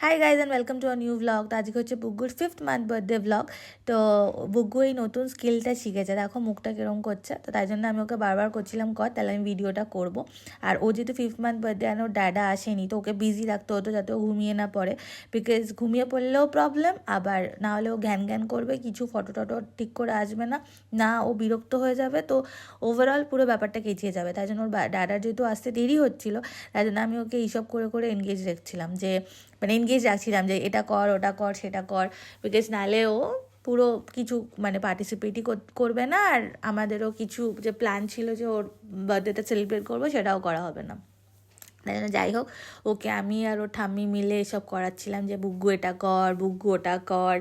Hi guys and welcome to a new blog. তো আজকে হচ্ছে বুগ্গুর 5th মান্থ বার্থডে ব্লগ। তো বুগ্গু এই নতুন স্কিলটা শিখেছে, দেখো মুখটা কীরকম করছে। তো তাই জন্য আমি ওকে বারবার করছিলাম তাহলে আমি ভিডিওটা করব। আর ও যেহেতু 5th মান্থ বার্থডে আর ওর ড্যাডা আসেনি, তো ওকে বিজি রাখতে হতো যাতে ও ঘুমিয়ে না পড়ে, বিকজ ঘুমিয়ে পড়লেও প্রবলেম, আবার না হলে ও জ্ঞান জ্ঞান করবে, কিছু ফটো টটো ঠিক করে আসবে না, না ও বিরক্ত হয়ে যাবে, তো ওভারঅল পুরো ব্যাপারটা কেচিয়ে যাবে। তাই জন্য ওর ড্যাডার যেহেতু আসতে দেরি হচ্ছিলো, তাই জন্য আমি ওকে এইসব করে করে এনগেজ রাখছিলাম, যে মানে এনগেজ রাখছিলাম যে এটা কর, ওটা কর, সেটা কর, বিকজ নাহলে ও পুরো কিছু মানে পার্টিসিপেটই করবে না, আর আমাদেরও কিছু যে প্ল্যান ছিল যে ওর বার্থডেটা সেলিব্রেট করবো সেটাও করা হবে না। তাই জন্য যাই হোক, ওকে আমি আর ওর ঠাম্মি মিলে এসব করাচ্ছিলাম যে বুগ্গু এটা কর, বুগ্গু ওটা কর।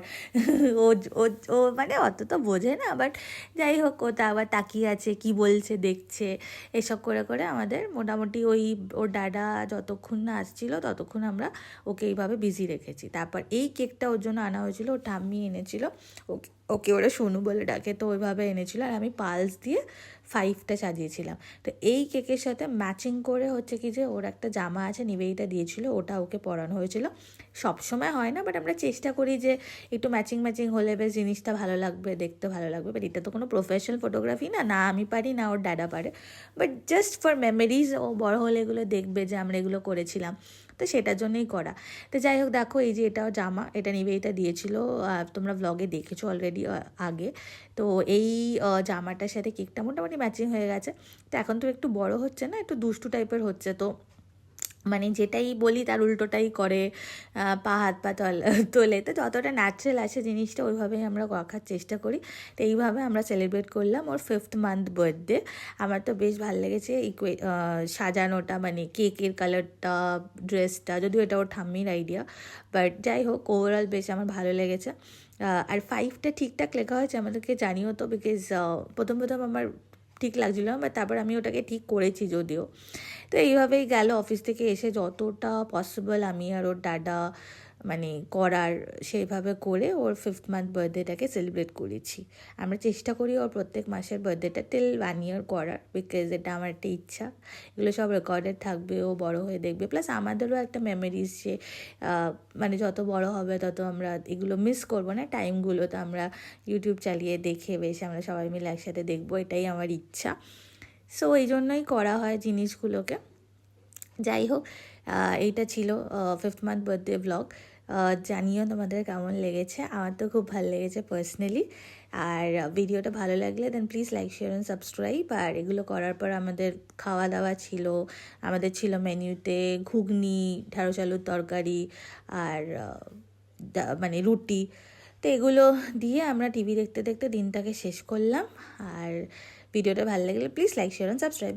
ও ও ও মানে অত তো বোঝে না, বাট যাই হোক ওটা আবার তাকিয়ে আছে, কি বলছে দেখছে, এসব করে করে আমাদের মোটামুটি ওর ডাডা যতক্ষণ না আসছিল ততক্ষণ আমরা ওকে এইভাবে বিজি রেখেছি। তারপর এই কেকটা ওর জন্য আনা হয়েছিল, ওর ঠাম্মি এনেছিল, ওকে ওকে ওরা সোনু বলে ডাকে, তো ওইভাবে এনেছিল, আর আমি পালস দিয়ে 5টা সাজিয়েছিলাম। তো এই কেকের সাথে ম্যাচিং করে হচ্ছে কি যে ওর একটা জামা আছে, নিবেদিতা দিয়েছিল, ওটা ওকে পরানো হয়েছিল। সবসময় হয় না, বাট আমরা চেষ্টা করি যে একটু ম্যাচিং ম্যাচিং হলে বেশ জিনিসটা ভালো লাগবে, দেখতে ভালো লাগবে। বাট এটা তো কোনো প্রফেশনাল ফটোগ্রাফি না, না আমি পারি না ওর ড্যাডা পারে, বাট জাস্ট ফর মেমোরিজ, ও বড় হলে এগুলো দেখবে যে আমরা এগুলো করেছিলাম, তো সেটার জন্যই করা। তো যাই হোক, দেখো এই যে এটাও জামা, এটা নিবেদিতা দিয়েছিল, তোমরা ব্লগে দেখেছো অলরেডি আগে। তো এই জামাটার সাথে কেকটা মোটামুটি ম্যাচিং হয়ে গেছে। তো এখন তো একটু বড় হচ্ছে না, একটু দুষ্টু টাইপের হচ্ছে, তো মানে যেটাই বলি তার উল্টোটাই করে, পা হাত পা তোলে, তো যতটা ন্যাচারাল আসে জিনিসটা ওইভাবেই আমরা রাখার চেষ্টা করি। তো এইভাবে আমরা সেলিব্রেট করলাম ওর 5th মান্থ বার্থডে। আমার তো বেশ ভালো লেগেছে সাজানোটা, মানে কেকের কালারটা, ড্রেসটা, যদিও এটা ওর ঠাম্মির আইডিয়া, বাট যাই হোক ওভারঅল বেশ আমার ভালো লেগেছে। আর 5টা ঠিকঠাক লেখা হয়েছে, আমাদেরকে জানিও তো, বিকজ প্রথম আমার ঠিক লাগছিলো না, বাট তারপর আমি ওটাকে ঠিক করেছি যদিও। তো এইভাবেই গেল, অফিস থেকে এসে যতটা পসিবল আমি আর ওর দাদা মানে করার সেইভাবে করে ওর 5th মান্থ বার্থডেটাকে সেলিব্রেট করেছি। আমরা চেষ্টা করি ওর প্রত্যেক মাসের বার্থডেটা টিল 1 ইয়ার করার, বিকজ এটা আমার একটা ইচ্ছা। এগুলো সব রেকর্ডেড থাকবে, ও বড় হয়ে দেখবে, প্লাস আমাদেরও একটা মেমোরিজ যে মানে যত বড় হবে তত আমরা এগুলো মিস করবো না, টাইমগুলো তো আমরা ইউটিউব চালিয়ে দেখে বেশ আমরা সবাই মিলে একসাথে দেখবো, এটাই আমার ইচ্ছা। সো এই জন্যই করা হয় জিনিসগুলোকে। যাই হোক, এইটা ছিল 5th মান্থ বার্থডে ব্লগ। জানিও তোমাদের কেমন লেগেছে, আমার তো খুব ভালো লেগেছে পার্সোনালি। আর ভিডিওটা ভালো লাগলে দেন please like, share and subscribe. আর এগুলো করার পর আমাদের খাওয়া দাওয়া ছিল, আমাদের ছিল মেনুতে ঘুগনি, ঢ্যাঁড়স আলুর তরকারি, আর মানে রুটি। তো এগুলো দিয়ে আমরা টিভি দেখতে দেখতে দিনটাকে শেষ করলাম। আর ভিডিওটা ভালো লাগলে please like, share and subscribe.